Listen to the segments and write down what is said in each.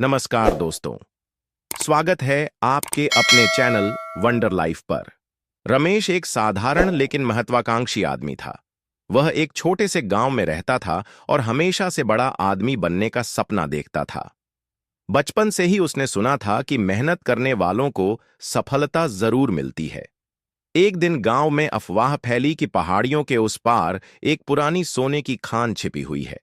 नमस्कार दोस्तों। स्वागत है आपके अपने चैनल वंडर लाइफ पर। रमेश एक साधारण लेकिन महत्वाकांक्षी आदमी था। वह एक छोटे से गांव में रहता था और हमेशा से बड़ा आदमी बनने का सपना देखता था। बचपन से ही उसने सुना था कि मेहनत करने वालों को सफलता जरूर मिलती है। एक दिन गांव में अफवाह फैली कि पहाड़ियों के उस पार एक पुरानी सोने की खान छिपी हुई है।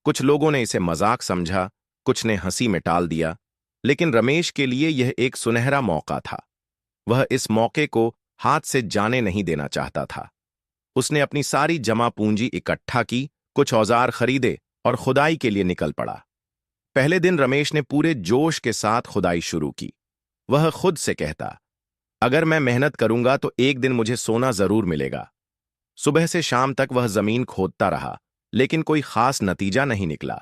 कुछ लोगों ने इसे मजाक समझा, कुछ ने हंसी में टाल दिया, लेकिन रमेश के लिए यह एक सुनहरा मौका था। वह इस मौके को हाथ से जाने नहीं देना चाहता था। उसने अपनी सारी जमा पूंजी इकट्ठा की, कुछ औजार खरीदे और खुदाई के लिए निकल पड़ा। पहले दिन रमेश ने पूरे जोश के साथ खुदाई शुरू की। वह खुद से कहता, अगर मैं मेहनत करूंगा तो एक दिन मुझे सोना जरूर मिलेगा। सुबह से शाम तक वह जमीन खोदता रहा, लेकिन कोई खास नतीजा नहीं निकला।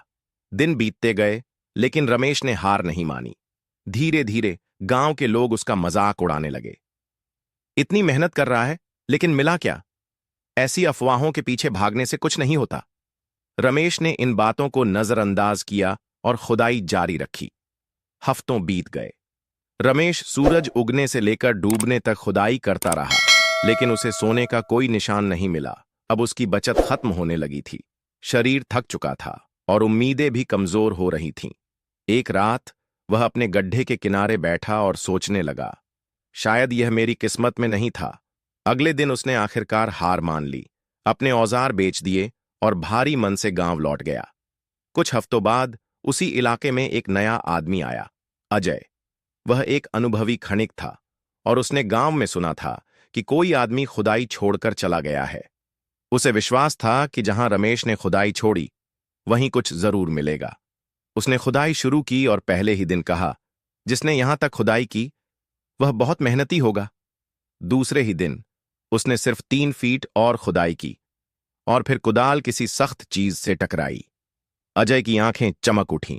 दिन बीतते गए, लेकिन रमेश ने हार नहीं मानी। धीरे धीरे गांव के लोग उसका मजाक उड़ाने लगे। इतनी मेहनत कर रहा है, लेकिन मिला क्या? ऐसी अफवाहों के पीछे भागने से कुछ नहीं होता। रमेश ने इन बातों को नजरअंदाज किया और खुदाई जारी रखी। हफ्तों बीत गए। रमेश सूरज उगने से लेकर डूबने तक खुदाई करता रहा, लेकिन उसे सोने का कोई निशान नहीं मिला। अब उसकी बचत खत्म होने लगी थी। शरीर थक चुका था और उम्मीदें भी कमजोर हो रही थीं। एक रात वह अपने गड्ढे के किनारे बैठा और सोचने लगा, शायद यह मेरी किस्मत में नहीं था। अगले दिन उसने आखिरकार हार मान ली, अपने औजार बेच दिए और भारी मन से गांव लौट गया। कुछ हफ्तों बाद उसी इलाके में एक नया आदमी आया, अजय। वह एक अनुभवी खनिक था और उसने गांव में सुना था कि कोई आदमी खुदाई छोड़कर चला गया है। उसे विश्वास था कि जहां रमेश ने खुदाई छोड़ी, वहीं कुछ जरूर मिलेगा। उसने खुदाई शुरू की और पहले ही दिन कहा, जिसने यहां तक खुदाई की वह बहुत मेहनती होगा। दूसरे ही दिन उसने सिर्फ 3 फीट और खुदाई की और फिर कुदाल किसी सख्त चीज से टकराई। अजय की आंखें चमक उठीं।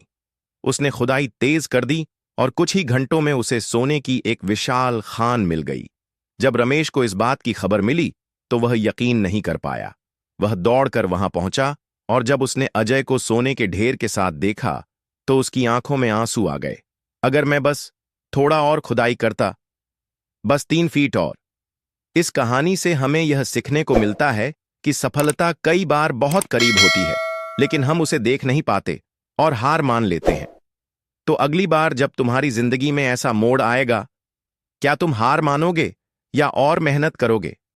उसने खुदाई तेज कर दी और कुछ ही घंटों में उसे सोने की एक विशाल खान मिल गई। जब रमेश को इस बात की खबर मिली तो वह यकीन नहीं कर पाया। वह दौड़कर वहां पहुंचा और जब उसने अजय को सोने के ढेर के साथ देखा तो उसकी आंखों में आंसू आ गए। अगर मैं बस थोड़ा और खुदाई करता, बस 3 फीट और। इस कहानी से हमें यह सीखने को मिलता है कि सफलता कई बार बहुत करीब होती है, लेकिन हम उसे देख नहीं पाते और हार मान लेते हैं। तो अगली बार जब तुम्हारी जिंदगी में ऐसा मोड़ आएगा, क्या तुम हार मानोगे या और मेहनत करोगे?